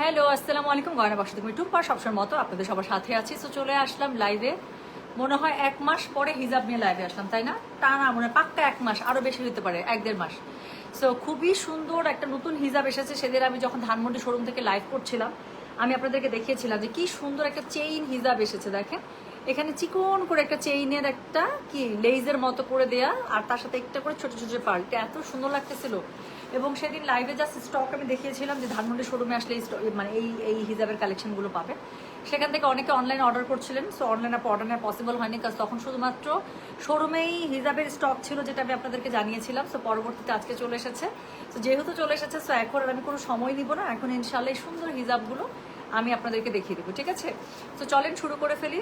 Hello, আসসালামু আলাইকুম। গয়না বাক্স তুমি টুম্পা সবসময় মতো আপনাদের সবার সাথে আছি। সো চলে আসলাম লাইভে। মনে হয় 1 মাস পরে হিজাব নিয়ে লাইভে আসলাম, তাই না? টানা মনে হয় পাক্কা 1 মাস, আরো বেশি হতে পারে 1-1.5 মাস। সো খুবই সুন্দর একটা নতুন হিজাব এসেছে। সেদিন আমি যখন ধানমন্ডি শোরুম থেকে লাইভ করছিলাম, আমি আপনাদেরকে দেখিয়েছিলাম যে কি সুন্দর একটা চেইন হিজাব এসেছে। দেখেন এখানে চিকন করে একটা চেইনের একটা কি লেজের মতো করে দেয়া, আর তার সাথে একটা করে ছোট ছোট পার্ল। এত সুন্দর লাগতেছিল। এবং সেদিন লাইভে জাস্ট স্টক আমি দেখিয়েছিলাম যে ধানমন্ডি শোরুমে আসলে মানে এই হিজাবের কালেকশনগুলো পাবে। সেখান থেকে অনেকে অনলাইনে অর্ডার করছিলেন। সো অনলাইনে অর্ডার নেওয়া পসিবল হয়নি, কারণ তখন শুধুমাত্র শোরুমেই হিজাবের স্টক ছিল, যেটা আমি আপনাদেরকে জানিয়েছিলাম। সো পরবর্তীতে আজকে চলে এসেছে। সো যেহেতু চলে এসেছে, সো এখন আর আমি কোনো সময় নিব না। এখন ইনশাল্লাহ এই সুন্দর হিজাবগুলো আমি আপনাদেরকে দেখিয়ে দেবো, ঠিক আছে? তো চলেন শুরু করে ফেলি।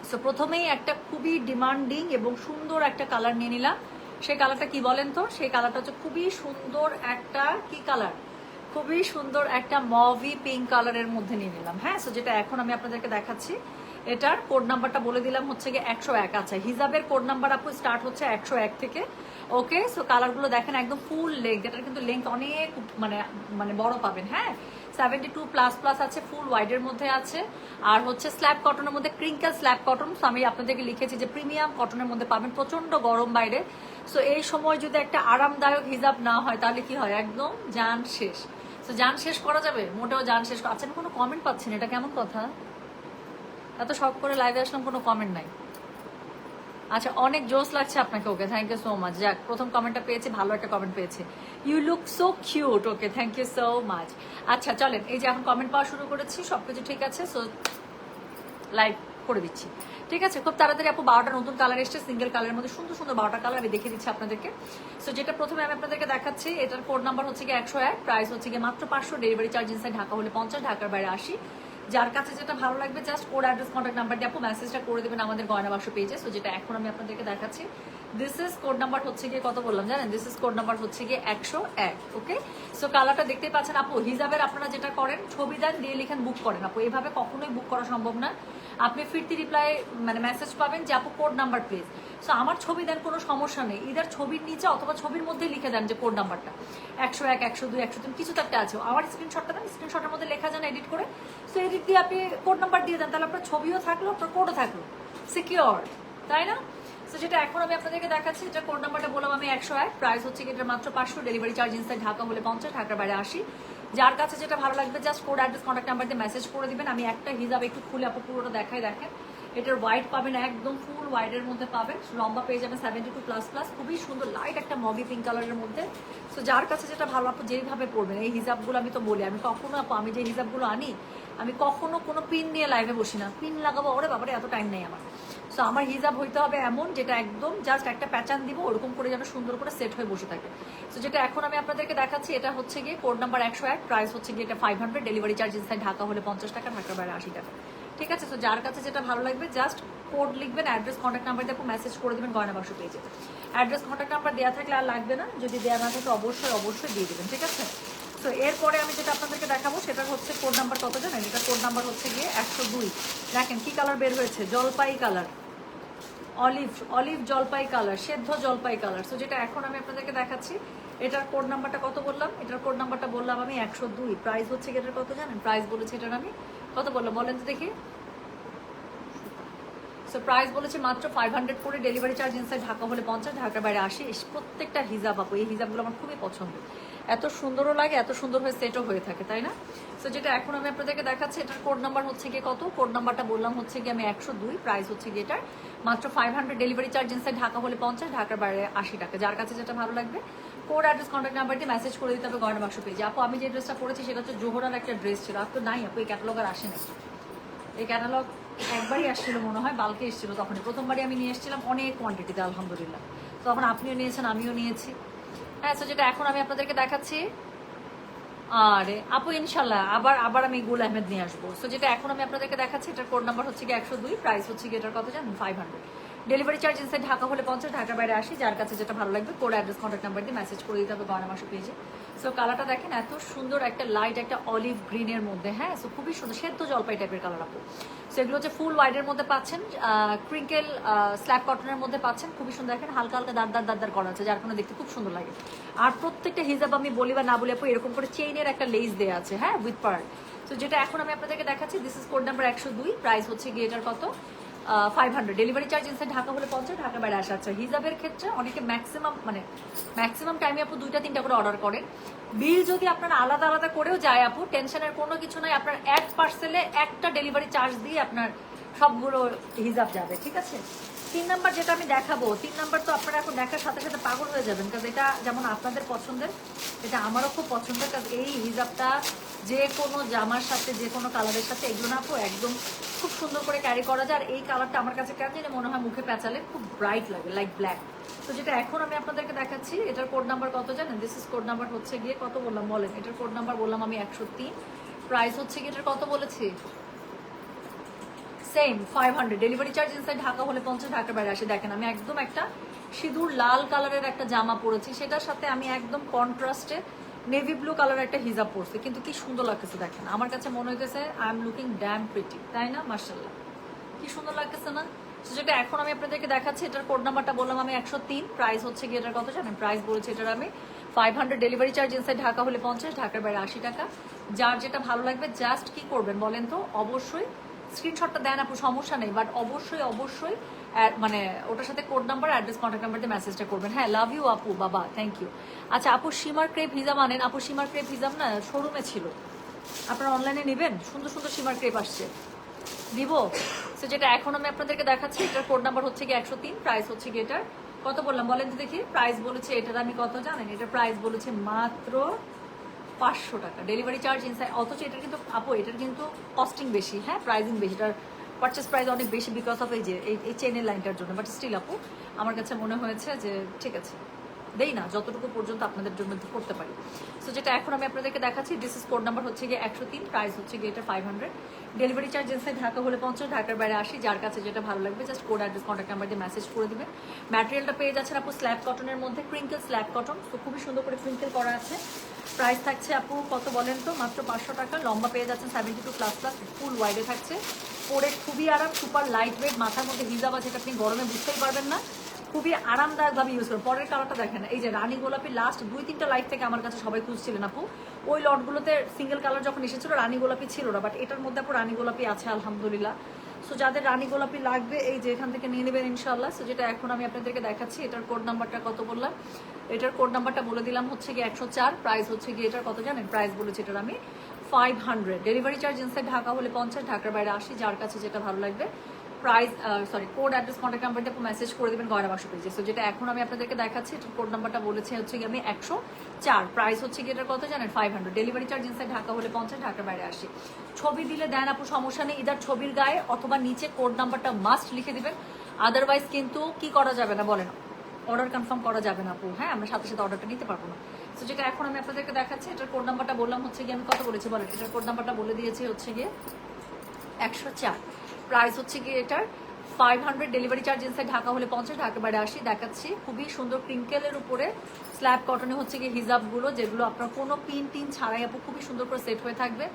সো প্রথমেই একটা খুবই ডিমান্ডিং এবং সুন্দর একটা কালার নিয়ে নিলাম। সেই কালারটা কি বলেন তো? সেই কালারটা হচ্ছে খুবই সুন্দর একটা কি কালার, খুবই সুন্দর একটা মভি পিঙ্ক কালারের মধ্যে নিয়ে নিলাম। হ্যাঁ, সো যেটা এখন আমি আপনাদেরকে দেখাচ্ছি, এটার কোড নাম্বারটা বলে দিলাম হচ্ছে গিয়ে 101। আচ্ছা, হিজাবের কোড নাম্বার আপু স্টার্ট হচ্ছে 101 থেকে। ওকে, সো কালারগুলো দেখেন একদম ফুল লেন্থ। এটার কিন্তু লেন্থ অনেক মানে মানে বড় পাবেন। হ্যাঁ, 72++ আছে, ফুল ওয়াইডের মধ্যে আছে। আর হচ্ছে স্ল্যাব কটনের মধ্যে, ক্রিঙ্কেল স্ল্যাব কটন। সো আমি আপনাদেরকে লিখেছি যে প্রিমিয়াম কটনের মধ্যে পাবেন। প্রচন্ড গরম বাইরে, সো এই সময় যদি একটা আরামদায়ক হিজাব না হয় তাহলে কি হয়, একদম জান শেষ। সো জান শেষ করা যাবে? মোটেও জান শেষ। আচ্ছা, আমি কোনো কমেন্ট পাচ্ছি না, এটা কেমন কথা? এত শখ করে লাইভে আসলাম, কোনো কমেন্ট নাই। আচ্ছা, অনেক জোস লাগছে আপনাকে। Okay, thank you so much. যাক, প্রথম কমেন্টটা পেয়েছি, ভালো একটা কমেন্ট পেয়েছি। You look so cute. Okay, thank you so much. আচ্ছা চলেন, এই যে এখন কমেন্ট পাওয়া শুরু করেছি, সবকিছু ঠিক আছে। সো লাইভ করে দিচ্ছি, ঠিক আছে? খুব তাড়াতাড়ি আপু 12টা নতুন কালার এসছে, সিঙ্গেল কালারের মধ্যে সুন্দর সুন্দর 12টা কালার আমি দেখিয়ে দিচ্ছি আপনাদেরকে। সো যেটা প্রথমে আমি আপনাদেরকে দেখাচ্ছি, এটার কোড নাম্বার হচ্ছে গিয়ে 101, প্রাইস হচ্ছে গিয়ে মাত্র 500, ডেলিভারি চার্জ ইনসাইড ঢাকা হলে 50, ঢাকার বাইরে 80। যার কাছে যেটা ভালো লাগবে just code, address, contact number দিয়ে আপু মেসেজটা করে দেবেন আমাদের গয়না বাক্স পেজে। সো যেটা এখন আমি আপনাদেরকে দেখাচ্ছি, দিস ইজ কোড নাম্বার হচ্ছে গিয়ে কত বললাম জানেন? দিস ইজ কোড নাম্বার হচ্ছে গিয়ে 101। ওকে, সো কালারটা দেখতেই পাচ্ছেন আপু। হিজাবের আপনারা যেটা করেন, ছবি দেন, দিয়ে লিখেন বুক করেন। আপু এইভাবে কখনোই বুক করা সম্ভব না। আপনি ফিরতি রিপ্লাই মানে মেসেজ পাবেন যে আপু কোড নাম্বার প্লিজ। সো আমার ছবি দেন, কোনো সমস্যা নেই। ইদার ছবির নিচে অথবা ছবির মধ্যে লিখে দেন যে কোড নাম্বারটা 101, 102, 103 কিছু তো একটা আছে। আমার স্ক্রিনশটটা দেন, স্ক্রিনশটের মধ্যে লেখা যান এডিট করে। সো এডিট দিয়ে আপনি কোড নাম্বার দিয়ে দেন, তাহলে আপনার ছবিও থাকলো, আপনার কোডও থাকলো, সিকিওর, তাই না? সো যেটা এখন আমি আপনাদেরকে দেখাচ্ছি, এটা কোড নাম্বারটা বললাম আমি 101, প্রাইস হচ্ছে কি এটা মাত্র 500, ডেলিভারি চার্জ ইনসাইড ঢাকা হলে 50, ঢাকার বাইরে 80। যার কাছে যেটা ভালো লাগবে just code, address, contact number দিয়ে মেসেজ করে দিবেন। আমি একটা হিজাব একটু খুলে আপু পুরোটা দেখাই। দেখেন এটার হোয়াইট পাবেন, একদম ফুল হোয়াইটের মধ্যে পাবেন। লম্বা পেয়ে যাবেন 72++, খুবই সুন্দর লাইট একটা মগি পিঙ্ক কালারের মধ্যে। সো যার কাছে যেটা ভালো আপু যেইভাবে পড়বেন। এই হিজাবগুলো আমি তো বলি, আমি কখনো আপু আমি যে হিজাবগুলো আনি, আমি কখনো কোনো পিন নিয়ে লাইভে বসি না। পিন লাগাবো, ওরে বাবারে এত টাইম নেই আমার। সো আমার হিজাব হইতে হবে এমন, যেটা একদম জাস্ট একটা প্যাচান দিব, ওরকম করে যেন সুন্দর করে সেট হয়ে বসে থাকে। সো যেটা এখন আমি আপনাদেরকে দেখাচ্ছি, এটা হচ্ছে গিয়ে কোড নাম্বার 101, প্রাইস হচ্ছে গিয়ে এটা 500, ডেলিভারি চার্জ ইনসাইড ঢাকা হলে 50 টাকা, ঢাকার বাইরে 80 টাকা। ঠিক আছে? সো যার কাছে যেটা ভালো লাগবে জাস্ট কোড লিখবেন, অ্যাড্রেস, কন্ট্যাক্ট নাম্বার দিয়ে মেসেজ করে দেবেন গয়না বাক্স পেজে। অ্যাড্রেস, কন্ট্যাক্ট নাম্বার দেওয়া থাকলে আর লাগবে না, যদি দেওয়া না থাকে অবশ্যই অবশ্যই দিয়ে দেবেন, ঠিক আছে? সো এরপরে আমি যেটা আপনাদেরকে দেখাবো সেটা হচ্ছে কোড নাম্বার কত জানেন? এটা কোড নাম্বার হচ্ছে গিয়ে 102। দেখেন কি কালার বের হয়েছে, জলপাই কালার, অলিভ জলপাই কালার, সেদ্ধ জলপাই কালার। সো যেটা এখন আমি আপনাদেরকে দেখাচ্ছি, এটার কোড নাম্বারটা কত বললাম? এটার কোড নাম্বারটা বললাম আমি 102, প্রাইস হচ্ছে এটার কত জানেন? প্রাইস বলেছে এটার আমি কত বললাম বলেন তো দেখি। সো প্রাইস বলেছে মাত্র 500 করে, ডেলিভারি চার্জ ইনসাইড ঢাকা হলে 50, ঢাকার বাইরে 80। প্রত্যেকটা হিজাব আপু, এই হিজাবগুলো আমার খুবই পছন্দ, এত সুন্দরও লাগে, এত সুন্দর হয়ে সেটও হয়ে থাকে, তাই না? সো যেটা এখন আমি আপনাদেরকে দেখাচ্ছি, এটার কোড নাম্বার হচ্ছে গিয়ে কত? কোড নাম্বারটা বললাম হচ্ছে গিয়ে আমি 102, প্রাইস হচ্ছে গিয়ে এটার মাত্র 500, ডেলিভারি চার্জ ইনসাইড ঢাকা হলে 50, ঢাকার বাইরে 80 টাকা। যার কাছে যেটা ভালো লাগবে কোড, অ্যাড্রেস, কন্ট্যাক্ট নাম্বার দিয়ে মেসেজ করে দিতে হবে গয়না বাক্স পেজে। আপু আমি যে ড্রেসটা পরেছি সেটা হচ্ছে জোহরার একটা ড্রেস ছিল, আর তো নাই আপু, এই ক্যাটালগ আর আসে নাকি? এই ক্যাটালগ একবারই আসছিল মনে হয়, বালকে এসেছিল তখনই, প্রথমবারই আমি নিয়ে এসেছিলাম অনেক কোয়ান্টিটিতে, আলহামদুলিল্লাহ। তখন আপনিও নিয়েছেন, আমিও নিয়েছি। হ্যাঁ, সো যেটা এখন আমি আপনাদেরকে দেখাচ্ছি, আরে আপু ইনশাল্লাহ আবার আবার আমি গুল আহমেদ নিয়ে আসবো। সো যেটা এখন আমি আপনাদেরকে দেখাচ্ছি, এটার কোড নাম্বার হচ্ছে কি 102, প্রাইস হচ্ছে কি এটার কত জানেন? 500, ডেলিভারি চার্জ ইনসাইড ঢাকা হলে 50, ঢাকার বাইরে 80, যার কাছে যেটা ভালো লাগবে কোড অ্যাড্রেস কন্ট্যাক্ট নাম্বার দিয়ে মেসেজ করে দিতে হবে গয়না মাসু পেজে। সো কালারটা দেখেন এত সুন্দর, একটা লাইট একটা অলিভ গ্রিনের মধ্যে, হ্যাঁ। সো খুবই সুন্দর, সেদ্ধ জলপাই টাইপের কালার আপু। সো এগুলো হচ্ছে ফুল ওয়াইডের মধ্যে পাচ্ছেন, ক্রিঙ্কেল স্ল্যাব কটনের মধ্যে পাচ্ছেন, খুবই সুন্দর। দেখেন হালকা হালকা দাঁড় করা আছে, যার কোনো দেখতে খুব সুন্দর লাগে। আর প্রত্যেকটা হিজাব আমি বলি বা না বলি আপু, এরকম করে চেইনের একটা লেস দেওয়া আছে, হ্যাঁ, উইথ পার্ল। তো যেটা এখন আমি আপনাদেরকে দেখাচ্ছি, this is code number 102, price হচ্ছে গিয়ে এটার কত 500, ডেলিভারি চার্জ ইনসাইড ঢাকা হলে 50, ঢাকার বাইরে 80। আচ্ছা, হিজাবের ক্ষেত্রে অনেকে ম্যাক্সিমাম টাইমে আপু 2-3টা করে অর্ডার করেন। বিল যদি আপনার আলাদা আলাদা করেও যায় আপু, টেনশনের কোনো কিছু নাই, আপনার এক পার্সেলে একটা ডেলিভারি চার্জ দিয়ে আপনার সবগুলো হিজাব যাবে, ঠিক আছে। 3 নাম্বার যেটা আমি দেখাবো, 3 নাম্বার তো আপনারা এখন দেখার সাথে সাথে পাগল হয়ে যাবেন, কারণ এটা যেমন আপনাদের পছন্দের, এটা আমারও খুব পছন্দের। কারণ এই হিজাবটা যে কোনো জামার সাথে, যে কোনো কালারের সাথে, এগুলো না আপু একদম খুব সুন্দর করে ক্যারি করা যায়। আর এই কালারটা আমার কাছে কেন জানি মনে হয় মুখে পেঁচালে খুব ব্রাইট লাগে, লাইক ব্ল্যাক। তো যেটা এখন আমি আপনাদেরকে দেখাচ্ছি, এটার কোড নাম্বার কত জানেন? দিস ইজ কোড নাম্বার হচ্ছে গিয়ে কত বললাম বলেন? এটার কোড নাম্বার বললাম আমি 103, প্রাইস হচ্ছে গিয়ে এটার কত বলেছি? Same 500, delivery charge inside Dhaka হলে 50, ঢাকার বাইরে 80। দেখেন আমি একদম একটা সিঁদুর লাল কালারের একটা জামা পরেছি, সেটার সাথে আমি একদম কন্ট্রাস্টে নেভি ব্লু কালারের একটা হিজাব পরছি, কিন্তু কি সুন্দর লাগতেছে দেখেন। আমার কাছে মনে হইতেছে I am looking damn pretty, তাই না? মার্শাল্লাহ, কি সুন্দর লাগতেছে না? যেটা এখন আমি আপনাদেরকে দেখাচ্ছি, এটার কোড নাম্বারটা বললাম আমি 103, প্রাইস হচ্ছে গিয়ে এটার কত জানেন? প্রাইস বলেছি এটার আমি 500, ডেলিভারি চার্জ ইনসাইড ঢাকা হলে 50, ঢাকার বাইরে 80 টাকা। যার যেটা ভালো লাগবে জাস্ট কি করবেন বলেন তো? অবশ্যই স্ক্রিনশটটা দেন আপু, সমস্যা নেই, বাট অবশ্যই মানে ওটার সাথে code number, address, contact number দিয়ে মেসেজটা করবেন। হ্যাঁ, লাভ ইউ আপু, বাবা, থ্যাংক ইউ। আচ্ছা আপু, সীমার ক্রেপ হিজাব আনেন? আপু সীমার ক্রেপ হিজাব না শোরুমে ছিল, আপনারা অনলাইনে নেবেন, সুন্দর সুন্দর সীমার ক্রেপ আসছে, দিব। সো যেটা এখন আমি আপনাদেরকে দেখাচ্ছি, এটার কোড নাম্বার হচ্ছে গিয়ে 103, প্রাইস হচ্ছে গিয়ে এটার কত বললাম বলেন তো দেখি? প্রাইস বলেছে এটার আমি কত জানেন? এটার প্রাইস বলেছে মাত্র 500 টাকা, ডেলিভারি চার্জ ইনসাইড। অথচ এটার কিন্তু আপু, এটার কিন্তু কস্টিং বেশি, হ্যাঁ, প্রাইসিং বেশি, এটার পারচেস প্রাইস অনেক বেশি বিকজ অফ এই যে এই চেনের লাইনটার জন্য। বাট স্টিল আপু আমার কাছে মনে হয়েছে যে ঠিক আছে, দেই না যতটুকু পর্যন্ত আপনাদের জন্য করতে পারি। সো যেটা এখন আমি আপনাদেরকে দেখাচ্ছি, দিস ইজ কোড নাম্বার হচ্ছে গিয়ে 103, প্রাইস হচ্ছে গিয়ে এটা 500, ডেলিভারি চার্জ ইনসাইড ঢাকা হলে 50, ঢাকার বাইরে 80। যার কাছে যেটা ভালো লাগবে just code, address, contact number দিয়ে মেসেজ করে দিবেন। ম্যাটেরিয়ালটা পেয়ে যাচ্ছেন আপু স্ল্যাব কটনের মধ্যে, ক্রিঙ্কেল স্ল্যাব কটন, তো খুবই সুন্দর করে ক্রিঙ্কেল করা আছে। প্রাইস থাকছে আপু কত বলেন তো? মাত্র 500 টাকা। লম্বা পেয়ে যাচ্ছেন 72++, ফুল ওয়াইডে থাকছে, পরে খুবই আরাম, সুপার লাইট ওয়েট, মাথার মধ্যে হিজাব আছে, এটা আপনি গরমে বুঝতেই পারবেন না, খুবই আরামদায়কভাবে ইউজ করুন। পরের কালারটা দেখেন, এই যে রানী গোলাপি, লাস্ট 2-3টা লাইট থেকে আমার কাছে সবাই খুঁজছিলেন আপু, ওই লটগুলোতে সিঙ্গেল কালার যখন এসেছিল রানী গোলাপি ছিল না, বাট এটার মধ্যে আপু রানী গোলাপি আছে আলহামদুলিল্লাহ। সো যাদের রানী গোলাপি লাগবে এই যে এখান থেকে নিয়ে নেবেন ইনশাল্লাহ। সো যেটা এখন আমি আপনাদেরকে দেখাচ্ছি, এটার কোড নাম্বারটা কত বললাম? এটার কোড নাম্বারটা বলে দিলাম হচ্ছে গিয়ে 104, প্রাইস হচ্ছে গিয়ে এটার কত জানেন? প্রাইস বলেছে এটার আমি 500, ডেলিভারি চার্জ ইনসাইড ঢাকা হলে 50, ঢাকার বাইরে 80। যার কাছে যেটা ভালো লাগবে price code, address, contact number দিয়ে মেসেজ করে দেবেন গয়না বাক্স পেজে। সো যেটা এখন আমি আপনাদেরকে দেখাচ্ছি, এটার কোড নাম্বারটা বলেছে হচ্ছে গিয়ে আমি 104, প্রাইস হচ্ছে গিয়ে এটার কত জানেন? 500, ডেলিভারি চার্জ ইনসাইড ঢাকা হলে 50, ঢাকার বাইরে 80। ছবি দিলে দেন আপু, সমস্যা নেই, ইদার ছবির গায়ে অথবা নিচে কোড নাম্বারটা মাস্ট লিখে দিবেন, আদারওয়াইজ কিন্তু কি করা যাবে না বলেন? অর্ডার কনফার্ম করা যাবে না আপু, হ্যাঁ, আমরা সাথে সাথে অর্ডারটা নিতে পারবো না। তো যেটা এখন আমি আপনাদেরকে দেখাচ্ছি, এটার কোড নাম্বারটা বললাম হচ্ছে গিয়ে আমি কত বলেছি বলেন? এটার কোড নাম্বারটা বলে দিয়েছি হচ্ছে গিয়ে 104, প্রাইস হচ্ছে গিয়ে এটার 500, ডেলিভারি চার্জ ইনসাইড ঢাকা হলে 50, ঢাকার বাইরে 80। দেখাচ্ছি খুবই সুন্দর ক্রিঙ্কেলের উপরে স্ল্যাব কটনে হচ্ছে গিয়ে হিজাবগুলো, যেগুলো আপনার কোনো পিন টিন ছাড়াই আপু খুবই সুন্দর করে সেট হয়ে থাকবে,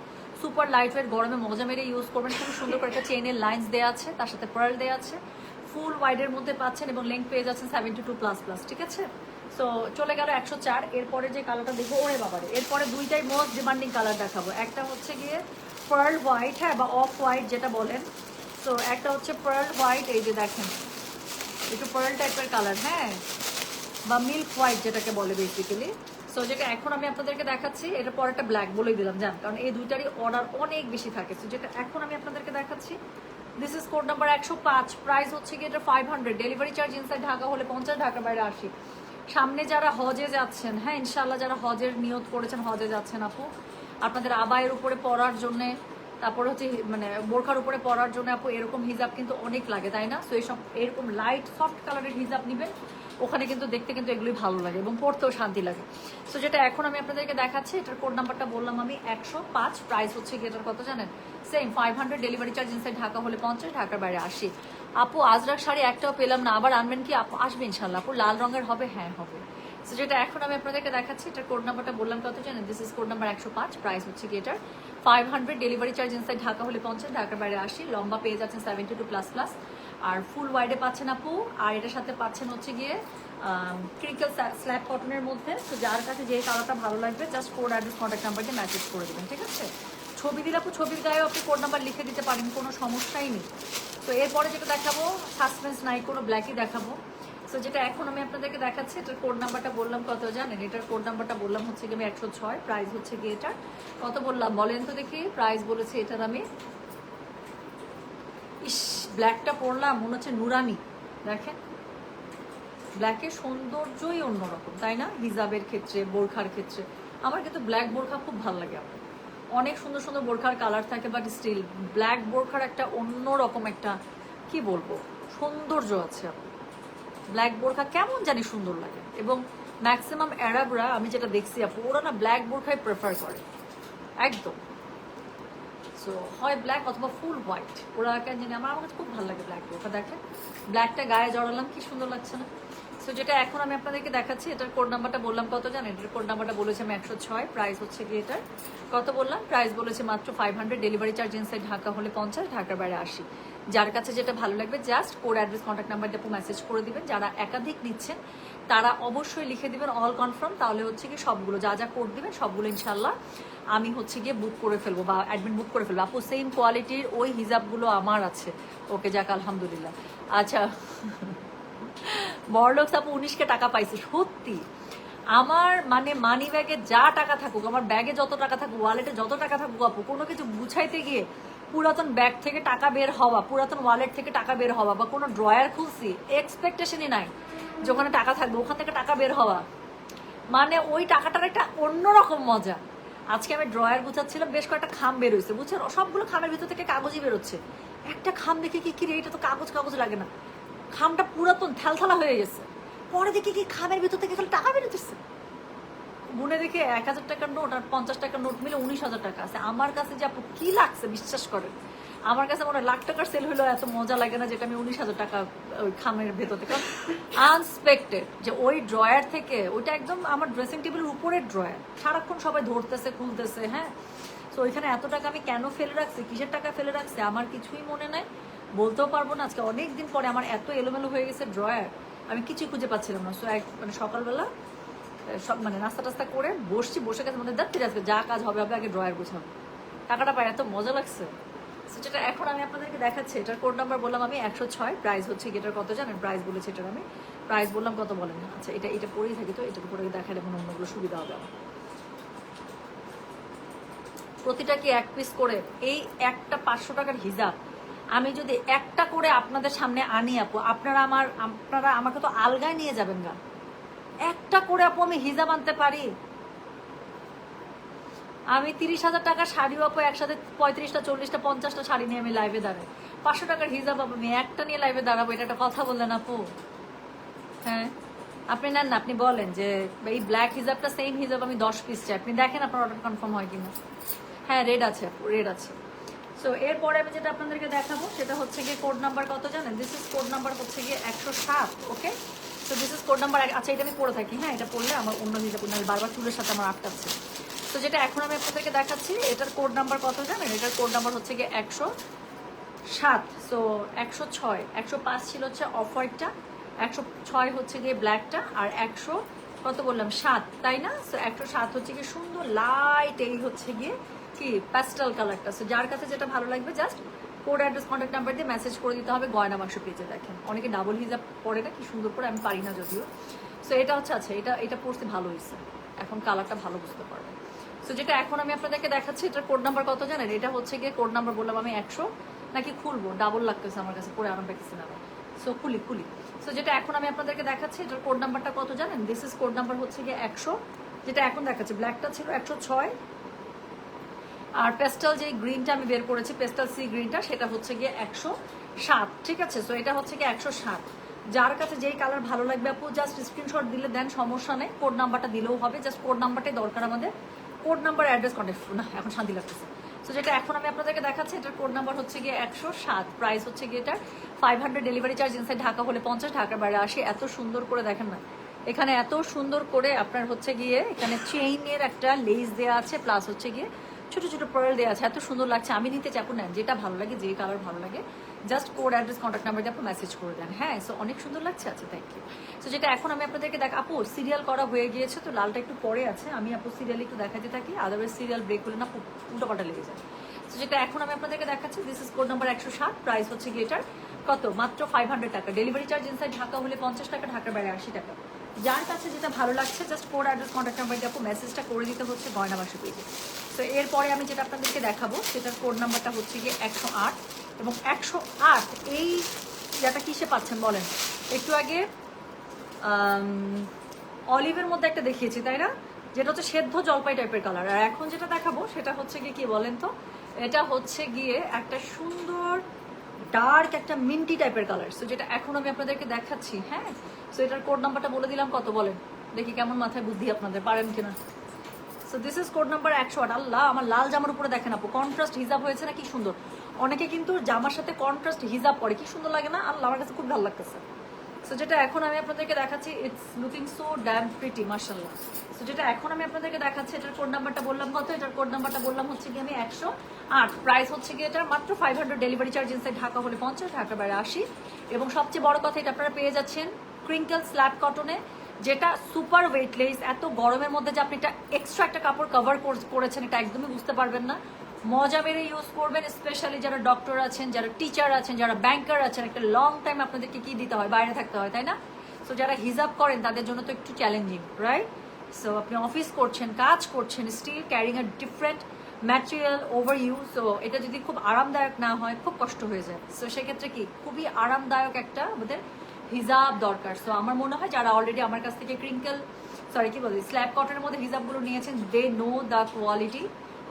সুপার লাইট ওয়েট, গরমে মজা মেরে ইউজ করবেন। খুবই সুন্দর করে একটা চেইনের লাইন্স দেওয়া আছে, তার সাথে পার্ল দেওয়া আছে, ফুল ওয়াইডের মধ্যে পাচ্ছেন এবং লেন্থ পেয়ে যাচ্ছেন 72++, ঠিক আছে। সো চলে গেল 104। এরপরে যে কালারটা দেখবো, ওরে বাবারে, এরপরে দুইটাই মোস্ট ডিমান্ডিং কালার দেখাবো। একটা হচ্ছে গিয়ে পার্ল হোয়াইট, হ্যাঁ, বা অফ হোয়াইট যেটা বলেন। সো একটা হচ্ছে পার্ল হোয়াইট, এই যে দেখেন একটু পার্ল টাইপের কালার, হ্যাঁ, বা মিল্ক হোয়াইট যেটাকে বলে বেসিক্যালি। সো যেটা এখন আমি আপনাদেরকে দেখাচ্ছি, এটা পরে একটা ব্ল্যাক বলেই দিলাম জান, কারণ এই দুইটারই অর্ডার অনেক বেশি থাকে। সো যেটা এখন আমি আপনাদেরকে দেখাচ্ছি, this is code number 105, price হচ্ছে গিয়ে এটা 500, ডেলিভারি চার্জ ইনসাইড ঢাকা হলে 50, ঢাকার বাইরে 80। সামনে যারা হজে যাচ্ছেন, হ্যাঁ ইনশাল্লাহ যারা হজের নিয়ত করেছেন, হজে যাচ্ছেন আপু, আপনাদের আবায়ের উপরে পরার জন্যে, তারপরে হচ্ছে মানে বোরখার উপরে পরার জন্য আপু এরকম হিজাব কিন্তু অনেক লাগে, তাই না? সো এইসব এরকম লাইট সফট কালারের হিজাব নেবেন, ওখানে কিন্তু দেখতে কিন্তু এগুলোই ভালো লাগে এবং পড়তেও শান্তি লাগে। সো যেটা এখন আমি আপনাদেরকে দেখাচ্ছি, এটার কোড নাম্বারটা বললাম আমি 105, প্রাইস হচ্ছে কি এটার কত জানেন? Same 500, delivery charge inside Dhaka হলে 50, ঢাকার বাইরে 80। আপু আজরাক শাড়ি একটাও পেলাম না, আবার আনবেন কি আপু? আসবে ইনশাল্লাহ। আপু লাল রঙের হবে? হ্যাঁ হবে। সো যেটা এখন আমি আপনাদেরকে দেখাচ্ছি, এটার কোড নাম্বারটা বললাম কত জানেন? This is code number 105, price হচ্ছে কি এটার 500, ডেলিভারি চার্জ ইনসাইড ঢাকা হলে 50, ঢাকার বাইরে 80। লম্বা পেয়ে যাচ্ছেন 72++, আর ফুল ওয়াইডে পাচ্ছেন আপু। আর এটার সাথে পাচ্ছেন হচ্ছে গিয়ে ক্রিকেল স্ল্যাব কটনের মধ্যে। তো যার কাছে যে কালারটা ভালো লাগবে just code address contact number দিয়ে মেসেজ করে দেবেন, ঠিক আছে? ছবি দিলে আপু ছবির গায়েও আপনি কোড নাম্বার লিখে দিতে পারেন, কোনো সমস্যাই নেই। তো এরপরে যেটা দেখাবো সাসপেন্স নাই কোনো, ব্ল্যাকই দেখাবো। সো যেটা এখন আমি আপনাদেরকে দেখাচ্ছি, এটার কোড নাম্বারটা বললাম কত জানেন? এটার কোড নাম্বারটা বললাম হচ্ছে কি আমি 106, প্রাইস হচ্ছে কি এটার কত বললাম বলেন তো দেখি? প্রাইস বলেছি এটার আমি, ইস ব্ল্যাকটা পরলাম মনে হচ্ছে নুরানি। দেখেন ব্ল্যাকের সৌন্দর্যই অন্যরকম, তাই না? হিজাবের ক্ষেত্রে, বোরখার ক্ষেত্রে আমার কিন্তু ব্ল্যাক বোরখা খুব ভালো লাগে। আমার অনেক সুন্দর সুন্দর বোরখার কালার থাকে, বাট স্টিল ব্ল্যাক বোরখার একটা অন্যরকম একটা কি বলবো সৌন্দর্য আছে। ব্ল্যাক বোরখা কেমন জানি সুন্দর লাগে, এবং ম্যাক্সিমাম অ্যারাবরা আমি যেটা দেখছি আপু, ওরা না ব্ল্যাক বোরখাই প্রেফার করে একদম। সো হয় ব্ল্যাক অথবা ফুল হোয়াইট, ওরা কেন জানি আমার কাছে খুব ভালো লাগে ব্ল্যাক বোরখা। দেখেন ব্ল্যাকটা গায়ে জড়ালাম, কি সুন্দর লাগছে না? সো যেটা এখন আমি আপনাদেরকে দেখাচ্ছি, এটার কোড নাম্বারটা বললাম কত জানেন? এটার কোড নাম্বারটা বলেছি আমি 106, প্রাইস হচ্ছে কি এটার কত বললাম? প্রাইস বলেছে মাত্র 500, ডেলিভারি চার্জ ইনসাইড ঢাকা হলে 50, ঢাকার বাইরে 80। যার কাছে যেটা ভালো লাগবে just code address contact number দিয়ে মেসেজ করে দিবেন। যারা একাধিক নিচ্ছেন তারা অবশ্যই লিখে দিবেন অল কনফার্ম, তাহলে হচ্ছে কি সবগুলো যা যা কোড দিবেন সবগুলো ইনশাল্লাহ আমি হচ্ছে গিয়ে বুক করে ফেলবো বা অ্যাডমিন বুক করে ফেলবো। আপু সেম কোয়ালিটির ওই হিজাবগুলো আমার আছে। ওকে যাক আলহামদুলিল্লাহ। আচ্ছা বড়লোক আপু 19কে টাকা পাইছে সত্যি। আমার মানে মানি ব্যাগে যা টাকা থাকুক, আমার ব্যাগে যত টাকা থাকুক, ওয়ালেটে যত টাকা থাকুক আপু, কোনো কিছু গুছাইতে গিয়ে পুরাতন ব্যাগ থেকে টাকা বের হওয়া, পুরাতন ওয়ালেট থেকে টাকা বের হওয়া, বা কোনো ড্রয়ার খুলছি এক্সপেকটেশনই নাই যে ওখানে টাকা থাকবে, ওখান থেকে টাকা বের হওয়া, মানে ওই টাকাটার একটা অন্যরকম মজা। আজকে আমি ড্রয়ার গুছাচ্ছিলাম, বেশ কয়েকটা খাম বের হয়েছে বুঝছেন, সবগুলো খামের ভিতর থেকে কাগজই বেরোচ্ছে। একটা খাম দেখে কি রে, এটা তো কাগজ কাগজ লাগে না, খামটা পুরাতন থালথালা হয়ে গেছে। পরে দেখি কি খামের ভিতর থেকে খালি টাকা বেরোতেছে। গুনে দেখে 1000 টাকার নোট আর 50 টাকার নোট মিলে 19,000 টাকা আছে। আমার কাছে যে আপু কি লাগছে বিশ্বাস করেন, আমার কাছে মনে হয় লাখ টাকার সেল হলেও এত মজা লাগে না যেটা আমি 19,000 টাকা ওই খামের ভেতর থেকে। আনএক্সপেক্টেড যে ওই ড্রয়ার থেকে, ওইটা একদম আমার ড্রেসিং টেবিলের উপরের ড্রয়ার, সারাক্ষণ সবাই ধরতেছে খুলতেছে। হ্যাঁ, তো ওইখানে এত টাকা আমি কেন ফেলে রাখছি, কিসের টাকা ফেলে রাখছি আমার কিছুই মনে নাই, বলতেও পারবো না। আজকে অনেক দিন পরে আমার এত এলোমেলো হয়ে গেছে ড্রয়ার, আমি কিছুই খুঁজে পাচ্ছিলাম না। সো মানে সকালবেলা সব মানে নাস্তা টাস্তা করে বসছি, বসে গেছে মধ্যে দাঁড়িয়ে আজকে যা কাজ হবে হবে, আগে ড্রয়ার গোছাবো। টাকাটা পাই এত মজা লাগছে। সেটা এখন আমি আপনাদেরকে দেখাচ্ছি, এটার কোড নাম্বার বললাম আমি 106, প্রাইস হচ্ছে কি এটার কত জানেন? প্রাইস বলেছি এটার আমি, প্রাইস বললাম কত বলেন? আচ্ছা এটা পরেই থাকি, তো এটার উপরে দেখালে মনে অন্যগুলো সুবিধা হবে আমার। প্রতিটা কি এক পিস করে, এই একটা 500 টাকার হিজাব আমি যদি একটা করে আপনাদের সামনে আনি আপু, আপনারা আমাকে তো আলগায় নিয়ে যাবেন গা। একটা করে আপু আমি হিজাব আনতে পারি, আমি 30,000 টাকার শাড়ি আপু একসাথে 35টা 40টা 50টা শাড়ি নিয়ে আমি লাইভে দাঁড়াই। 500 টাকার হিজাব আপু আমি একটা নিয়ে লাইভে দাঁড়াবো, এটা একটা কথা বললেন আপু? হ্যাঁ আপনি নেন না, আপনি বলেন যে এই ব্ল্যাক হিজাবটা সেম হিজাব আমি 10 পিস চাই, আপনি দেখেন আপনার অর্ডার কনফার্ম হয় কিনা। হ্যাঁ রেড আছে আপু, রেড আছে। সো এরপরে আমি যেটা আপনাদেরকে দেখাবো সেটা হচ্ছে গিয়ে কোড নাম্বার কত জানেন? দিস ইজ কোড নাম্বার হচ্ছে গিয়ে 107। Okay, so this is code number. আচ্ছা এটা আমি পড়ে থাকি, হ্যাঁ এটা পড়লে আমার অন্য হিসাব বারবার চুলের সাথে আমার আটকাচ্ছে। তো যেটা এখন আমি আপনাদেরকে দেখাচ্ছি এটার কোড নাম্বার কত জানেন? এটার কোড নাম্বার হচ্ছে গিয়ে 107। সো 106, 105 ছিল হচ্ছে অফ হোয়াইটটা, 106 হচ্ছে গিয়ে ব্ল্যাকটা, আর 100 কত বললাম 7, তাই না? সো 107 হচ্ছে গিয়ে সুন্দর লাইট, এই হচ্ছে গিয়ে কি প্যাস্টেল কালারটা। সো যার কাছে যেটা ভালো লাগবে just code address contact number দিয়ে মেসেজ করে দিতে হবে। গয়না বাক্স পেজে দেখেন অনেকে ডাবল হিজাব পরে না, কি সুন্দর করে, আমি পারি না যদিও। সো এটা হচ্ছে আচ্ছা এটা পড়তে ভালো হয়েছে, এখন কালারটা ভালো বুঝতে পারবে। সো যেটা এখন আমি আপনাদেরকে দেখাচ্ছি এটার কোড নাম্বার কত জানেন? এটা হচ্ছে গিয়ে কোড নাম্বার বললাম আমি 100, নাকি খুলবো ডাবল লাগতেছে আমার কাছে, পরে আরাম পাইতেছি না। সো খুলি। সো যেটা এখন আমি আপনাদেরকে দেখাচ্ছি এটার কোড নাম্বারটা কত জানেন? দিস ইজ কোড নাম্বার হচ্ছে গিয়ে 100, যেটা এখন দেখাচ্ছে ব্ল্যাকটা ছিল 106, আর পেস্টাল যে গ্রিনটা আমি বের করেছি, পেস্টাল সি গ্রিনটা, সেটা হচ্ছে গিয়ে 107। ঠিক আছে, সো এটা হচ্ছে গিয়ে 107। যার কাছে যেই কালার ভালো লাগবে আপু জাস্ট স্ক্রিনশট দিলে দেন, সমস্যা নেই, কোড নাম্বারটা দিলেও হবে, জাস্ট কোড নাম্বারটাই দরকার আমাদের, কোড নাম্বার অ্যাড্রেস কন্ট্যাক্ট না এখন শান্তি লাগতেছে। সো যেটা এখন আমি আপনাদেরকে দেখাচ্ছি এটার কোড নাম্বার হচ্ছে গিয়ে 107, প্রাইস হচ্ছে গিয়ে এটার 500, ডেলিভারি চার্জ ইনসাইড ঢাকা হলে 50, ঢাকার বাইরে 80। এত সুন্দর করে দেখেন না, এখানে এত সুন্দর করে আপনার হচ্ছে গিয়ে এখানে চেইনের একটা লেস দেওয়া আছে, প্লাস হচ্ছে গিয়ে ছোট ছোট পার্ল দেওয়া আছে, এত সুন্দর লাগছে। আমি নিতে চাপো না, যেটা ভালো লাগে, যেই কালার ভালো লাগে, just code address contact number দিয়ে আপনি মেসেজ করে দেন। হ্যাঁ, সো অনেক সুন্দর লাগছে। আচ্ছা, থ্যাংক ইউ। সো যেটা এখন আমি আপনাদেরকে আপু সিরিয়াল করা হয়ে গিয়েছে, তো লালটা একটু পরে আছে, আমি আপু সিরিয়াল একটু দেখাতে থাকি, আদারওয়াইজ সিরিয়াল ব্রেক হলে না উল্টোপাল্টা লেগে যায়। তো যেটা এখন আমি আপনাদেরকে দেখাচ্ছি, this is code number 107, price হচ্ছে গিয়ে এটার কত, মাত্র 500 টাকা, ডেলিভারি চার্জ ইনসাইড ঢাকা হলে 50 টাকা, ঢাকার বাইরে 80 টাকা। যার কাছে যেটা ভালো লাগছে just code address contact number দিয়ে আপু মেসেজটা করে দিতে হচ্ছে গয়না বাসা পেজে। তো এরপরে আমি যেটা আপনাদেরকে দেখাবো সেটার কোড নাম্বারটা হচ্ছে গিয়ে 108, এবং 108 এই যেটা কিসে পাচ্ছেন বলেন? একটু আগে অলিভের মধ্যে একটা দেখিয়েছি তাই না, যেটা হচ্ছে সেদ্ধ জলপাই টাইপের কালার, আর এখন যেটা দেখাবো সেটা হচ্ছে গিয়ে কি বলেন তো, এটা হচ্ছে গিয়ে একটা সুন্দর ডার্ক একটা মিন্টি টাইপের কালার। সো যেটা এখন আমি আপনাদেরকে দেখাচ্ছি, হ্যাঁ, সো এটার কোড নাম্বারটা বলে দিলাম, কত বলেন দেখি, কেমন মাথায় বুদ্ধি আপনাদের, পারেন কিনা। So this is code number 108। আল্লাহ, আমার লাল জামার উপরে দেখেন আপু কন্ট্রাস্ট হিজাব হয়েছে না, কি সুন্দর। অনেকে কিন্তু জামার সাথে কন্ট্রাস্ট হিজাব পরে, কি সুন্দর লাগে না? আল্লাহ, আমার কাছে খুব ভালো লাগতেছে। সো যেটা এখন আমি আপনাদেরকে দেখাচ্ছি, it's looking so dam pretty, মাশাআল্লাহ। সো যেটা এখন আমি আপনাদেরকে দেখাচ্ছি, এটার কোড নাম্বারটা বললাম কত, এটার কোড নাম্বারটা বললাম হচ্ছে গিয়ে আমি 108, প্রাইস হচ্ছে গিয়ে এটা মাত্র 500, ডেলিভারি চার্জ ইনসাইড ঢাকা হলে 50, ঢাকার বাইরে 80। এবং সবচেয়ে বড় কথা, এটা আপনারা পেয়ে যাচ্ছেন ক্রিঙ্কেল স্ল্যাব কটনে, যেটা সুপার ওয়েটলেস। এত গরমের মধ্যে যে আপনি একটা এক্সট্রা একটা কাপড় কভার করেছেন, এটা একদমই বুঝতে পারবেন না। মজা মেরে ইউজ করবেন, স্পেশালি যারা ডক্টর আছেন, যারা টিচার আছেন, যারা ব্যাংকার আছেন, একটা লং টাইম আপনাদেরকে কি দিতে হয়, বাইরে থাকতে হয় তাই না? সো যারা হিজাব করেন তাদের জন্য তো একটু চ্যালেঞ্জিং, রাইট? সো আপনি অফিস করছেন, কাজ করছেন, still carrying a different material over you. So এটা যদি খুব আরামদায়ক না হয়, খুব কষ্ট হয়ে যায়। সো সেক্ষেত্রে কি খুবই আরামদায়ক একটা আমাদের হিজাব দরকার। সো আমার মনে হয় যারা অলরেডি আমার কাছ থেকে স্ল্যাব কটনের মধ্যে হিজাবগুলো নিয়েছেন, দে নো দ্য কোয়ালিটি,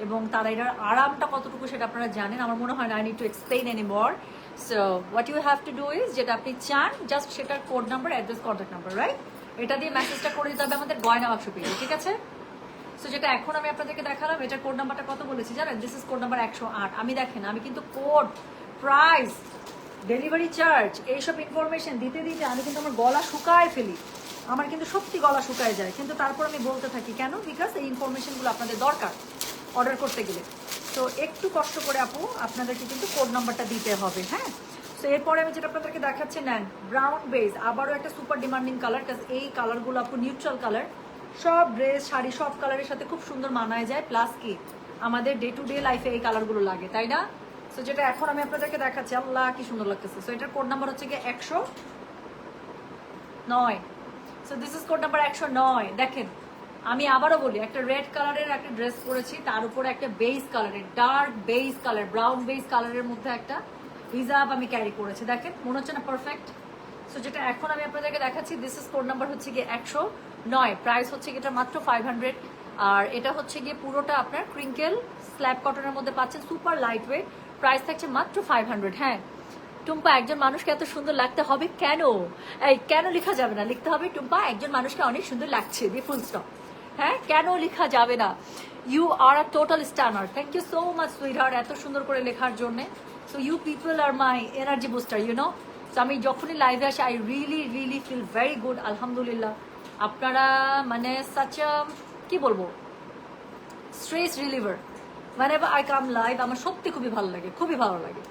এবং তারা এটার আরামটা কতটুকু সেটা আপনারা জানেন। আমার মনে হয় না I need to explain any more. So what you have to do is, যেটা আপনি চান জাস্ট সেটার code number, address, contact number, right, এটা দিয়ে মেসেজটা করে দিতে হবে আমাদের গয়না বাক্স পেজে, ঠিক আছে? সো যেটা এখন আমি আপনাদেরকে দেখালাম, এটার কোড নাম্বারটা কত বলেছি জানেন? This is code number 108। আমি দেখেন, আমি কিন্তু কোড, প্রাইস, ডেলিভারি চার্জ, এইসব ইনফরমেশন দিতে দিতে আমি কিন্তু আমার গলা শুকায় ফেলি, আমার কিন্তু সত্যি গলা শুকায় যায়, কিন্তু তারপর আমি বলতে থাকি কেন, বিকজ এই ইনফরমেশনগুলো আপনাদের দরকার অর্ডার করতে গেলে। তো একটু কষ্ট করে আপু আপনাদেরকে কিন্তু কোড নাম্বারটা দিতে হবে, হ্যাঁ। তো এরপরে আমি যেটা আপনাদেরকে দেখাচ্ছি, নেন ব্রাউন বেজ, আবারও একটা সুপার ডিমান্ডিং কালার, কাজ এই কালারগুলো আপু নিউট্রাল কালার, সব ড্রেস, শাড়ি, সব কালারের সাথে খুব সুন্দর মানায় যায়, প্লাস কি আমাদের ডে টু ডে লাইফে এই কালারগুলো লাগে, তাই না? সো যেটা এখন আমি আপনাদেরকে দেখাচ্ছি, আল্লাহ কি সুন্দর লাগতেছে। সো এটার কোড নাম্বার হচ্ছে গিয়ে 109। So this is code number 109। দেখেন, আমি আবারও বলি, একটা রেড কালারের একটা ড্রেস পরেছি, তার উপরে একটা বেজ কালারের, dark beige colour, brown beige কালারের মধ্যে একটা হিজাব আমি ক্যারি করেছি, দেখেন মনে হচ্ছে না পারফেক্ট? সো যেটা এখন আমি আপনাদেরকে দেখাচ্ছি, দিস ইজ কোড নাম্বার হচ্ছে গিয়ে 109, প্রাইস হচ্ছে গিয়ে এটা মাত্র 500, আর এটা হচ্ছে গিয়ে পুরোটা আপনার ক্রিঙ্কেল স্ল্যাব কটনের মধ্যে পাচ্ছেন, সুপার লাইট ওয়েট, প্রাইস থাকছে মাত্র 500। হ্যাঁ টুম্পা, একজন মানুষকে এত সুন্দর লাগতে হবে কেন? এই কেন লেখা যাবে না? লিখতে হবে টুম্পা একজন মানুষকে অনেক সুন্দর লাগছে দিয়ে ফুল স্টপ। হ্যাঁ, কেন লেখা যাবে না? You are a total stunner, thank you so much sweetheart, এত সুন্দর করে লেখার জন্য। So you people are my energy booster, you know. So আমি যখনই লাইভে আসি, I really really feel very good, আলহামদুলিল্লাহ। আপনারা মানে সাচ কি বলবো, স্ট্রেস রিলিভার, মানে আই কাম লাইভ, আমার সত্যি খুবই ভালো লাগে, খুবই ভালো লাগে।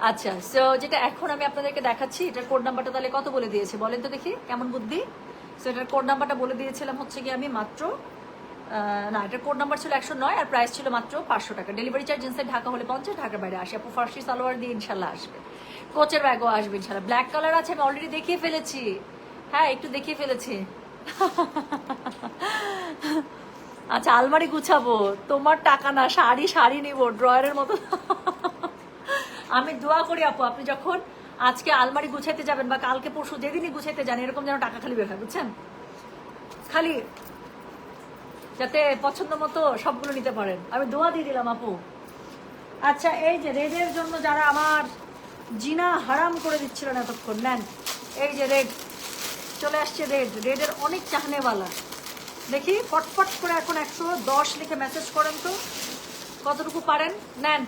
আচ্ছা, সো যেটা এখন আমি আপনাদেরকে দেখাচ্ছি, এটার কোড নাম্বারটা তাহলে কত বলে দিয়েছে বলেন তো দেখি, কেমন বুদ্ধি। সো এটার কোড নাম্বারটা বলে দিয়েছিলাম হচ্ছে গিয়ে আমি মাত্র, না এটার কোড নাম্বার ছিল 109, আর প্রাইস ছিল মাত্র 500 টাকা, ডেলিভারি চার্জ ইনসাইড ঢাকা হলে 50, ঢাকার বাইরে 80। আপু ফার্সি সালোয়ার দিয়ে ইনশাল্লাহ আসবে, কোচের ব্যাগও আসবে ইনশাল্লাহ। ব্ল্যাক কালার আছে, আমি অলরেডি দেখিয়ে ফেলেছি, হ্যাঁ একটু দেখিয়ে ফেলেছি। আচ্ছা, আলমারি গুছাবো, তোমার টাকা না, শাড়ি শাড়ি নিবো ড্রয়ারের মতো। আমি দোয়া করি আপু, আপনি যখন আজকে আলমারি গুছাইতে যাবেন বা কালকে পরশু যেদিনই গুছাইতে যান, এরকম যেন টাকা খালি বের হয়, বুঝছেন, খালি যাতে পছন্দ মতো সবগুলো নিতে পারেন। আমি দোয়া দিয়ে দিলাম আপু। আচ্ছা, এই যে রেজের জন্য যারা আমার জিনা হারাম করে দিচ্ছিলেন এতক্ষণ, নেন এই যে রেড চলে আসছে, রেডের অনেক চাহনেওয়ালা। দেখি ফটফট করে এখন 110 লিখে মেসেজ করেন তো, কতটুকু পারেন নেন।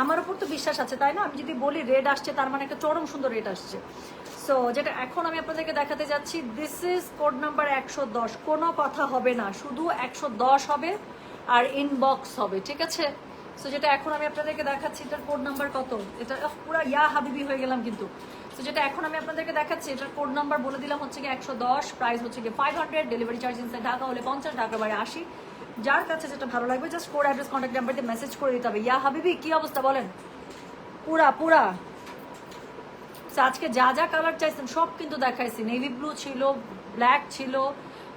আমার উপর তো বিশ্বাস আছে, তাই না? আমি যদি বলি রেড আসছে, তার মানে একটা চরম সুন্দর রেড আসছে। সো যেটা এখন আমি আপনাদেরকে দেখাতে যাচ্ছি, দিস ইজ কোড নাম্বার 110। কোনো কথা হবে না, শুধু 110 হবে আর ইনবক্স হবে, ঠিক আছে? সো যেটা এখন আমি আপনাদেরকে দেখাচ্ছি, এটার কোড নাম্বার কত? এটা পুরো ইয়া হাবিবি হয়ে গেলাম কিন্তু। তো যেটা এখন আমি আপনাদেরকে দেখাচ্ছি, এটার কোড নাম্বার বলে দিলাম হচ্ছে কি 110, প্রাইস হচ্ছে কি 500, ডেলিভারি চার্জ ইনসাইড ঢাকা হলে 50, ঢাকার বাইরে 80। যার কাছে যেটা ভালো লাগবে just code address contact number দিয়ে মেসেজ করে দিতে হবে। ইয়া হাবিবি কি অবস্থা বলেন? পুরা আজকে যা যা কালার চাইছেন সব কিন্তু দেখাইছি। নেভি ব্লু ছিল, ব্ল্যাক ছিল,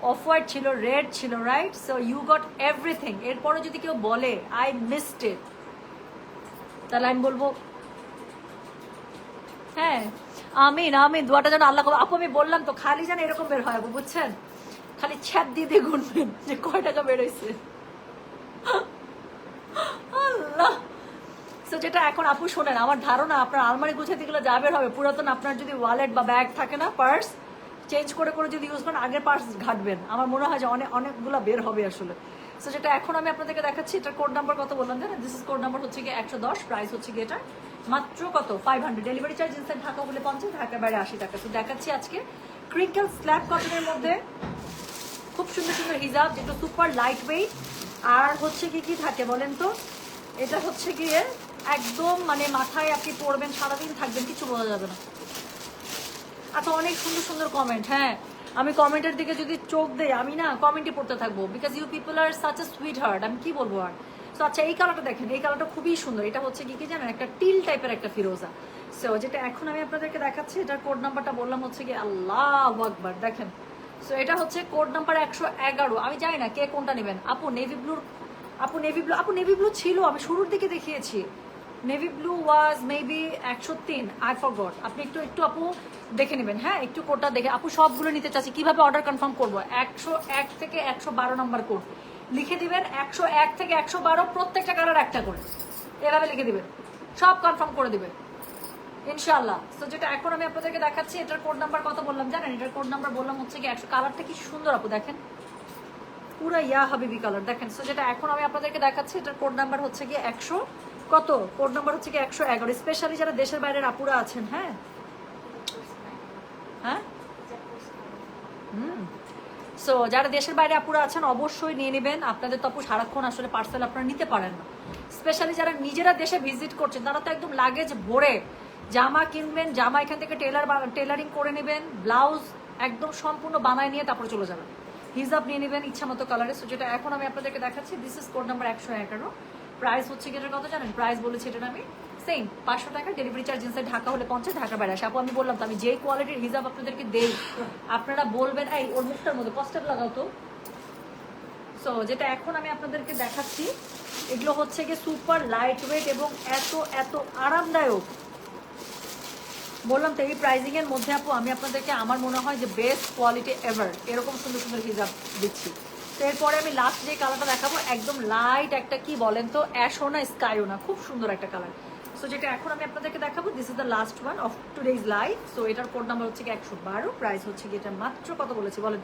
অফ হোয়াইট ছিল, রেড ছিল, right? So you got everything. এরপরে যদি কেউ বলে আই মিসড ইট, তাহলে আমি বলবো হ্যাঁ আমিন দোয়াটা যেন আল্লাহ। আপু আমি বললাম তো, খালি যেন এরকম বের হয় আপু, বুঝছেন? খালি ছ্যাপ দিয়ে দিয়ে গুনবেন যে কয় টাকা বেরোইছে। আল্লাহ। সো যেটা এখন আপু শোনেন, আমার ধারণা আপনার আলমারি গুছাতে গেলে যা বের হবে, পুরাতন আপনার যদি ওয়ালেট বা ব্যাগ থাকে না, পার্স চেঞ্জ করে করে যদি ইউজ করেন, আগের পার্স ঘাটবেন। আমার মনে হয় যে অনেকগুলো বের হবে আসলে। সো যেটা এখন আমি আপনাদেরকে দেখাচ্ছি, এটার কোড নাম্বার কত বললাম জানেন? দিস ইজ কোড নাম্বার হচ্ছে গিয়ে 110, প্রাইস হচ্ছে গিয়ে এটা মাত্র কত 500, ডেলিভারি চার্জ ইনসাইড ঢাকা হলে 50, ঢাকার বাইরে 80 টাকা। তো দেখাচ্ছি আজকে ক্রিঙ্কেল স্ল্যাব কটনের মধ্যে খুব সুন্দর সুন্দর হিজাব, যেটা সুপার লাইট ওয়েট। আর হচ্ছে কি থাকে বলেন তো? এটা হচ্ছে গিয়ে একদম মানে মাথায় আপনি পরবেন, সারাদিন থাকবেন, কিছু বোঝা যাবে না। আচ্ছা অনেক সুন্দর সুন্দর কমেন্ট। হ্যাঁ আমি কমেন্টের দিকে যদি চোখ দেই, আমি না কমেন্টই পড়তে থাকবো, because you people are such a sweetheart. আমি কি বলবো আর। সো আচ্ছা এই কালারটা দেখেন, এই কালারটা খুবই সুন্দর। এটা হচ্ছে কি জানেন, একটা টিল টাইপের একটা ফিরোজা। সো যেটা এখন আমি আপনাদেরকে দেখাচ্ছি, এটার কোড নাম্বারটা বললাম হচ্ছে কি আল্লাহু আকবার, দেখেন। সো এটা হচ্ছে কোড নাম্বার 111। আমি জানি না কে কোনটা নেবেন। আপু নেভি ব্লু ছিল, আমি শুরুর দিকে দেখিয়েছি। Navy blue was maybe 103, I forgot. আপনি একটু আপু দেখে নেবেন, হ্যাঁ একটু কোডটা দেখে। আপু সবগুলো নিতে চাচ্ছি, কিভাবে অর্ডার কনফার্ম করবো? 101 থেকে 112 নাম্বার কোড লিখে দিবেন। 101 থেকে 112, প্রত্যেকটা কালার একটা করে এভাবে লিখে দিবেন, সব কনফার্ম করে দিবেন ইনশাআল্লাহ। তো যেটা এখন আমি আপনাদেরকে দেখাচ্ছি, এটার কোড নাম্বার কত বললাম জানেন? এটার কোড নাম্বার বললাম হচ্ছে কি 100। কালারটা কি সুন্দর আপু, দেখেন পুরা ইয়া হাবিবি কালার, দেখেন। সো যেটা এখন আমি আপনাদেরকে দেখাচ্ছি, এটার কোড নাম্বার হচ্ছে কি 100 কত? কোড নাম্বার হচ্ছে কি 111। স্পেশালি যারা দেশের বাইরের আপুরা আছেন, হ্যাঁ হ্যাঁ সো যারা দেশের বাইরে আপুরা আছেন অবশ্যই নিয়ে নেবেন। আপনাদের তো আপু সারাক্ষণ আসলে পার্সেল আপনারা নিতে পারেন না। স্পেশালি যারা নিজেরা দেশে ভিজিট করছেন, তারা তো একদম লাগেজ ভরে জামা কিনবেন, জামা এখান থেকে টেলারিং করে নেবেন, ব্লাউজ একদম সম্পূর্ণ বানায় নিয়ে তারপরে চলে যাবেন, হিজাব নিয়ে নেবেন ইচ্ছা মতো কালারে। সো যেটা এখন আমি আপনাদেরকে দেখাচ্ছি, this is code number 111। Price হচ্ছে কি এটার কত জানেন? প্রাইস বলেছি এটার আমি সেম 500 টাকা, ডেলিভারি চার্জ ইনসাইড ঢাকা হলে 50, ঢাকা বাইরে 80। আপু আমি বললাম তো, আমি যেই কোয়ালিটির হিজাব আপনাদেরকে দেই, আপনারা বলবেন এই ওর মুখটার মধ্যে কষ্টেপ লাগাও তো। সো যেটা এখন আমি আপনাদেরকে দেখাচ্ছি, এগুলো হচ্ছে গিয়ে সুপার লাইট ওয়েট এবং এত এত আরামদায়ক। বললাম তো এই প্রাইজিং এর মধ্যে আপু আমি আপনাদেরকে আমার মনে হয় যে বেস্ট কোয়ালিটি এভার এরকম সুন্দর সুন্দর হিজাব দিচ্ছি। তো এরপরে আমি লাস্ট যে কালারটা দেখাবো, একদম লাইট একটা, কি বলেন তো, অ্যাশও না স্কাইও না, খুব সুন্দর একটা কালার। সো যেটা এখন আমি আপনাদেরকে দেখাবো, this is the last one of today's live. So এটার কোড নাম্বার হচ্ছে কি 112, প্রাইস হচ্ছে কি এটা মাত্র কত বলেছি বলেন?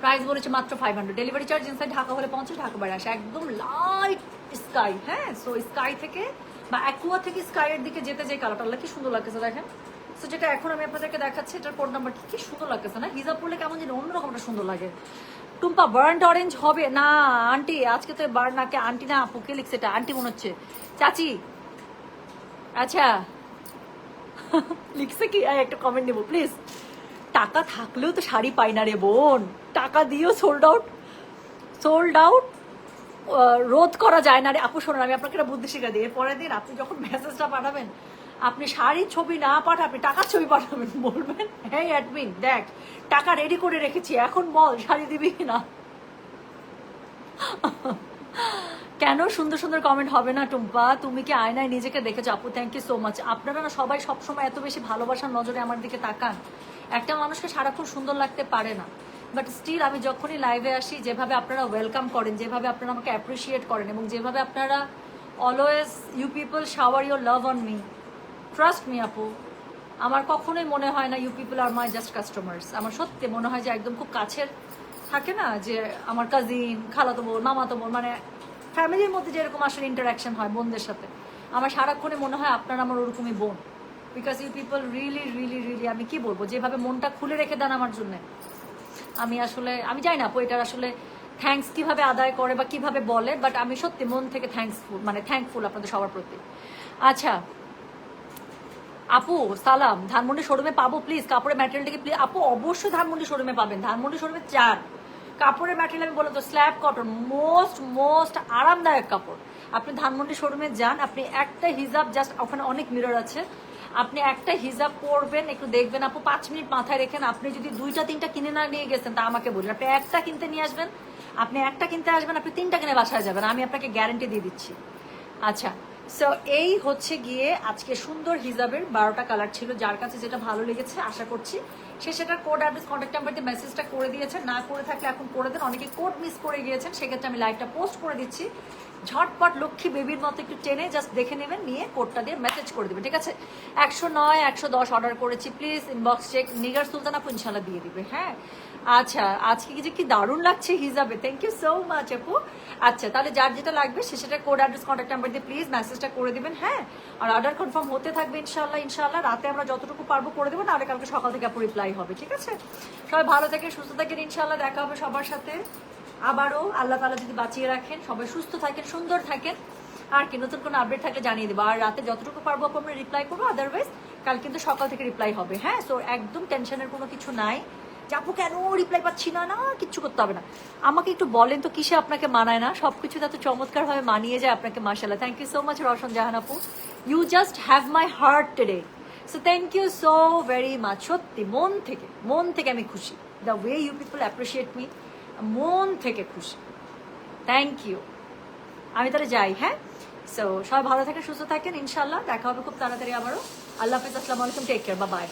প্রাইস বলেছে মাত্র 500, ডেলিভারি চার্জ ইনসাইড ঢাকা হলে 50, ঢাকা বাইরে 80। একদম লাইট স্কাই, হ্যাঁ। সো স্কাই থেকে বা অ্যাকুয়া থেকে স্কাইয়ের দিকে যেতে যে কালারটা কি সুন্দর লাগতেছে দেখেন। সো যেটা এখন আমি আপনাদেরকে দেখাচ্ছি, এটার কোড নাম্বার কি সুন্দর লাগতেছে না? হিজাব পরলে কেমন যেন অন্যরকম একটা সুন্দর লাগে। টুম্পা বার্ন্ড অরেঞ্জ হবে না আন্টি, আজকে তো বার্ন নাকে আন্টি না আপু, কে লিখছে এটা? আন্টি মনে হচ্ছে, চাচি। আচ্ছা লিখছে কি? একটা কমেন্ট নেবো প্লিজ। টাকা থাকলেও তো শাড়ি পাই না রে বোন, টাকা দিয়েও সোল্ড আউট রোধ করা যায় না রে আপু। শোনেন আমি আপনাকে একটা বুদ্ধি শিখা দিই, পরের দিন আপনি যখন মেসেজটা পাঠাবেন, আপনি শাড়ির ছবি না পাঠা, আপনি টাকার ছবি পাঠাবেন। বলবেন হ্যাঁ অ্যাডমিন দেখ টাকা রেডি করে রেখেছি, এখন বল শাড়ি দিবি না। কেন সুন্দর সুন্দর কমেন্ট হবে না টুম্পা? তুমি কি আয়নায় নিজেকে দেখেছো? আপু থ্যাংক ইউ সো মাচ। আপনারা না সবাই সবসময় এত বেশি ভালোবাসার নজরে আমার দিকে তাকান। একটা মানুষকে সারাক্ষণ সুন্দর লাগতে পারে না, বাট স্টিল আমি যখনই লাইভে আসি, যেভাবে আপনারা ওয়েলকাম করেন, যেভাবে আপনারা আমাকে অ্যাপ্রিসিয়েট করেন, এবং যেভাবে আপনারা always you people shower your love on me, trust me আপু, আমার কখনোই মনে হয় না you people are my just customers. আমার সত্যি মনে হয় যে একদম খুব কাছের থাকে না, যে আমার কাজিন, খালাতো বোন, মামাতো বোন, মানে ফ্যামিলির মধ্যে যেরকম আসলে ইন্টারাকশন হয় বোনদের সাথে, আমার সারাক্ষণে মনে হয় আপনার আমার ওরকমই বোন। Because you people really really really, আমি কি বলবো, যেভাবে মনটা খুলে রেখে দেন আমার জন্য, আমি আসলে আমি জানি না আপু এটার আসলে থ্যাঙ্কস কিভাবে আদায় করে বা কিভাবে বলে, বাট আমি সত্যি মন থেকে থ্যাঙ্কফুল আপনাদের সবার প্রতি। আচ্ছা আপু সালাম, ধানমন্ডি শোরুমে পাবো প্লিজ কাপড়ের ম্যাটেরিয়ালটাকে প্লিজ? আপু অবশ্যই ধানমন্ডি শোরুমে পাবেন, ধানমন্ডি শোরুমে 4 কাপড়ের ম্যাটেরিয়াল আমি বললাম তো, স্ল্যাব কটন, মোস্ট আরামদায়ক কাপড়। আপনি ধানমন্ডি শোরুমে যান, আপনি একটা হিজাব জাস্ট, ওখানে অনেক মিরর আছে, আপনি একটা হিজাব পরবেন, একটু দেখবেন আপু, 5 মিনিট মাথায় রেখেন। আপনি যদি 2টা 3টা কিনে না নিয়ে গেছেন তা আমাকে বলুন, আপনি একটা কিনতে নিয়ে আসবেন, আপনি একটা কিনতে আসবেন, আপনি 3টা কিনে বাসায় যাবেন, আমি আপনাকে গ্যারান্টি দিয়ে দিচ্ছি। আচ্ছা, সো এই হচ্ছে গিয়ে আজকে সুন্দর হিজাবের 12টা কালার ছিল। যার কাছে যেটা ভালো লেগেছে আশা করছি সে সেটার কোড অ্যাড্রেস কন্ট্যাক্ট নাম্বার দিয়ে মেসেজটা করে দিয়েছেন, না করে থাকলে এখন করে দেন। অনেকে কোড মিস করে গিয়েছেন, সেক্ষেত্রে আমি লাইভটা পোস্ট করে দিচ্ছি, ঝটপট লক্ষ্মী বেবির মতো একটু টেনে জাস্ট দেখে নেবেন, নিয়ে কোডটা দিয়ে মেসেজ করে দেবেন, ঠিক আছে? 109 110 অর্ডার করেছি, প্লিজ ইনবক্স চেক। নিগার সুলতান আপু ইনশাল্লাহ দিয়ে দিবে, হ্যাঁ। আচ্ছা, আজকে যে কি দারুণ লাগছে হিজাবে, থ্যাংক ইউ সো মাচ আপু। আচ্ছা, তাহলে যার যেটা লাগবে সে সেটা কোড অ্যাড্রেস কন্ট্যাক্ট নাম্বার দিয়ে প্লিজ মেসেজটা করে দিবেন, হ্যাঁ। আর অর্ডার কনফার্ম হতে থাকবে ইনশাল্লাহ। রাতে আমরা যতটুকু পারবো করে দেবো, নাহলে কালকে সকাল থেকে আপু রিপ্লাই হবে, ঠিক আছে? সবাই ভালো থাকেন, সুস্থ থাকেন, ইনশাল্লাহ দেখা হবে সবার সাথে আবারও, আল্লাহ তাআলা যদি বাঁচিয়ে রাখেন। সবাই সুস্থ থাকেন, সুন্দর থাকেন, আর কি নতুন কোনো আপডেট থাকলে জানিয়ে দেবো। আর রাতে যতটুকু পারবো আপু আমরা রিপ্লাই করবো, আদারওয়াইজ কাল কিন্তু সকাল থেকে রিপ্লাই হবে, হ্যাঁ। সো একদম টেনশনের কোনো কিছু নাই, যে আপু কেন রিপ্লাই পাচ্ছি না, না কিচ্ছু করতে হবে না। আমাকে একটু বলেন তো কিসে আপনাকে মানায় না? সবকিছু এত চমৎকারভাবে মানিয়ে যায় আপনাকে, মাশাআল্লাহ। Thank you so much Rowshan Jahan আপু, you just have my heart today, so thank you so very much. সত্যি মন থেকে আমি খুশি, the way you people appreciate me, মন থেকে খুশি, থ্যাংক ইউ। আমি তাহলে যাই, হ্যাঁ। সো সবাই ভালো থাকেন, সুস্থ থাকেন, ইনশাল্লাহ দেখা হবে খুব তাড়াতাড়ি আবারও। আল্লাহ হাফিজ, আসসালামু আলাইকুম, টেক কেয়ার, বাই বাই।